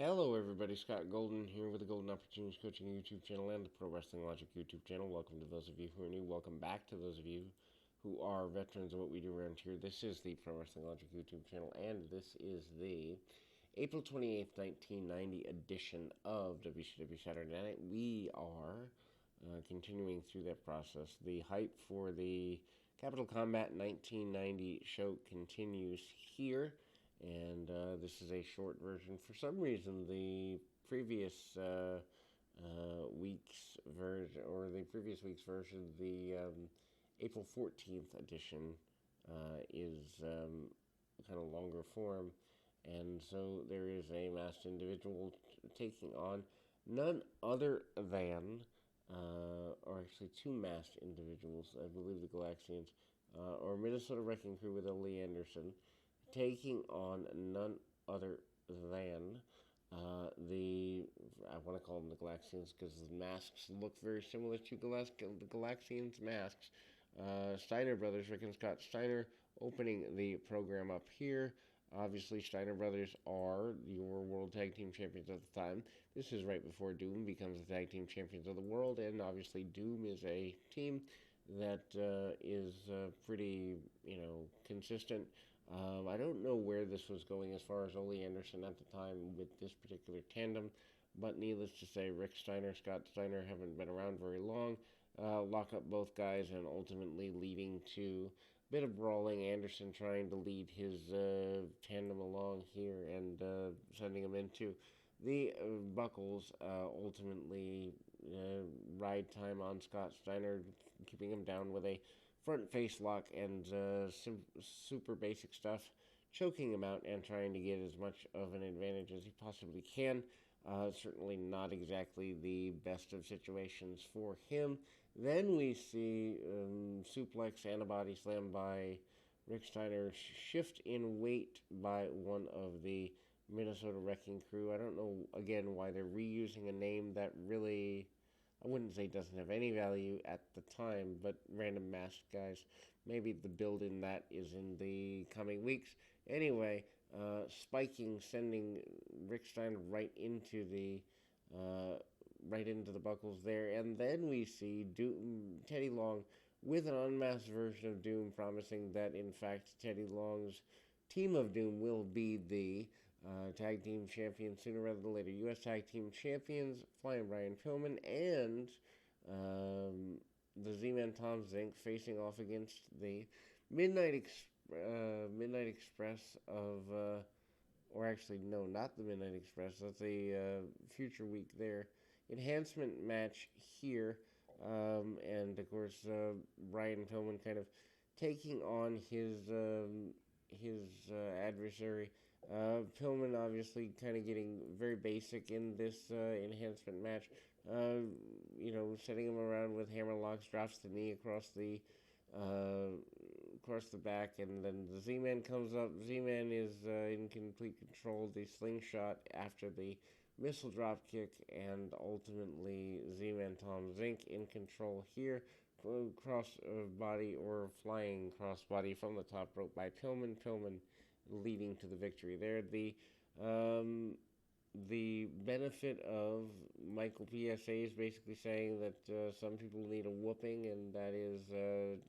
Hello, everybody. Scott Golden here with the Golden Opportunities Coaching YouTube channel and the Pro Wrestling Logic YouTube channel. Welcome to those of you who are new. Welcome back to those of you who are veterans of what we do around here. This is the Pro Wrestling Logic YouTube channel, and this is the April 28th, 1990 edition of WCW Saturday Night. We are continuing through that process. The hype for the Capital Combat 1990 show continues here. And this is a short version. For some reason, the previous week's version, or the previous week's version, the April 14th edition, is kind of longer form. And so there is a masked individual taking on none other than, or actually two masked individuals, I believe the Galaxians, or Minnesota Wrecking Crew with Ole Anderson, taking on none other than I want to call them the Galaxians because the masks look very similar to the Galaxians' masks. Steiner Brothers, Rick and Scott Steiner, opening the program up here. Obviously, Steiner Brothers are your World Tag Team Champions at the time. This is right before Doom becomes the Tag Team Champions of the world, and obviously Doom is a team that is pretty, consistent. I don't know where this was going as far as Ole Anderson at the time with this particular tandem, but needless to say, Rick Steiner, Scott Steiner haven't been around very long. Lock up both guys and ultimately leading to a bit of brawling. Anderson trying to lead his tandem along here and sending him into the buckles. Ultimately, ride time on Scott Steiner, keeping him down with a front face lock and super basic stuff, choking him out and trying to get as much of an advantage as he possibly can. Certainly not exactly the best of situations for him. Then we see suplex and a body slam by Rick Steiner, shift in weight by one of the Minnesota Wrecking Crew. I don't know, again, why they're reusing a name that really, I wouldn't say doesn't have any value at the time, but random masked guys. Maybe the build in that is in the coming weeks. Anyway, spiking, sending Rick Steiner right into the buckles there, and then we see Teddy Long with an unmasked version of Doom, promising that in fact Teddy Long's Team of Doom will be the tag team champions sooner rather than later. U.S. tag team champions, Flying Brian Pillman and the Z-Man Tom Zink facing off against the Midnight Express of, or actually no, not the Midnight Express. That's a future week there. Enhancement match here, and of course Brian Pillman kind of taking on his adversary. Pillman obviously kind of getting very basic in this enhancement match. Setting him around with hammerlocks, drops the knee uh, across the back, and then the Z-Man comes up. Z-Man is in complete control of the slingshot after the missile drop kick, and ultimately Z-Man Tom Zink in control here. Cross body or flying cross body from the top rope by Pillman. Pillman leading to the victory there. The benefit of Michael PSA is basically saying that some people need a whooping, and that is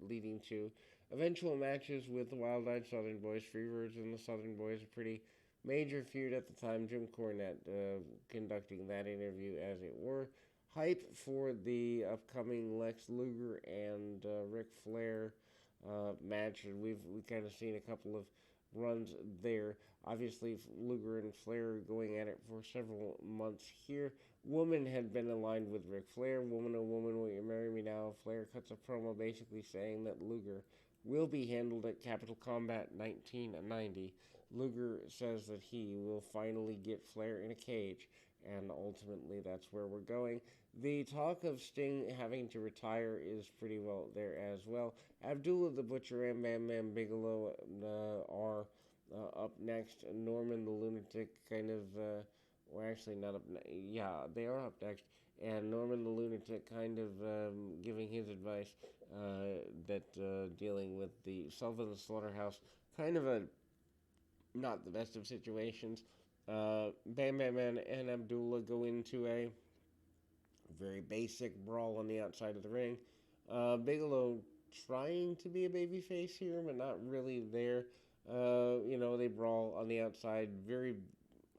leading to eventual matches with the Wild-Eyed Southern Boys. Freebirds and the Southern Boys, a pretty major feud at the time. Jim Cornette conducting that interview, as it were. Hype for the upcoming Lex Luger and Ric Flair match, and we've kind of seen a couple of runs there. Obviously, Luger and Flair going at it for several months here. Woman had been aligned with Ric Flair. Woman, oh woman, will you marry me now? Flair cuts a promo basically saying that Luger will be handled at Capital Combat 1990. Luger says that he will finally get Flair in a cage, and ultimately that's where we're going. The talk of Sting having to retire is pretty well there as well. Abdullah the Butcher and Bam Bam Bigelow are up next. Norman the Lunatic kind of, or actually not up, yeah, they are up next. And Norman the Lunatic kind of giving his advice that dealing with the Sullivan the Slaughterhouse, kind of a not the best of situations. Bam Bam and Abdullah go into a very basic brawl on the outside of the ring. Bigelow trying to be a babyface here, but not really there. They brawl on the outside, very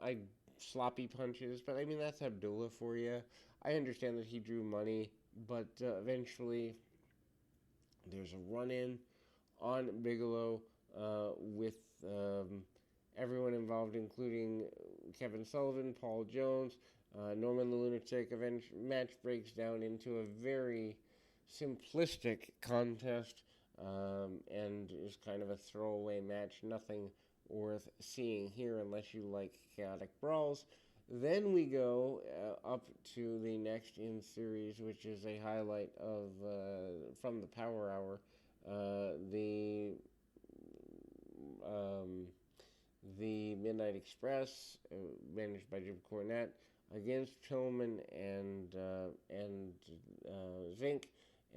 I sloppy punches, but I mean that's Abdullah for you. I understand that he drew money, but eventually there's a run in on Bigelow with everyone involved, including Kevin Sullivan, Paul Jones, Norman the Lunatic. Match breaks down into a very simplistic contest and is kind of a throwaway match. Nothing worth seeing here unless you like chaotic brawls. Then we go up to the next in series, which is a highlight of from the Power Hour, the um, the Midnight Express, managed by Jim Cornette, against Pillman and Zink,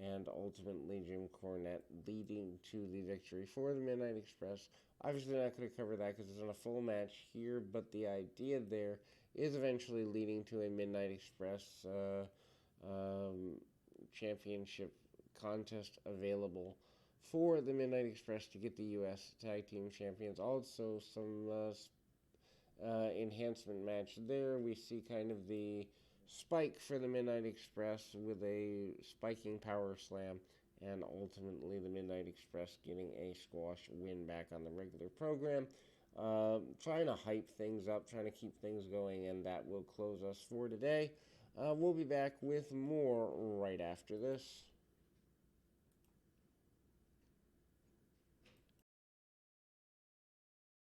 and ultimately Jim Cornette leading to the victory for the Midnight Express. Obviously, not going to cover that because it's not a full match here, but the idea there is eventually leading to a Midnight Express championship contest available for the Midnight Express to get the U.S. Tag Team Champions. Also, some enhancement match there. We see kind of the spike for the Midnight Express with a spiking power slam, and ultimately the Midnight Express getting a squash win back on the regular program. Trying to hype things up, trying to keep things going, and that will close us for today. We'll be back with more right after this.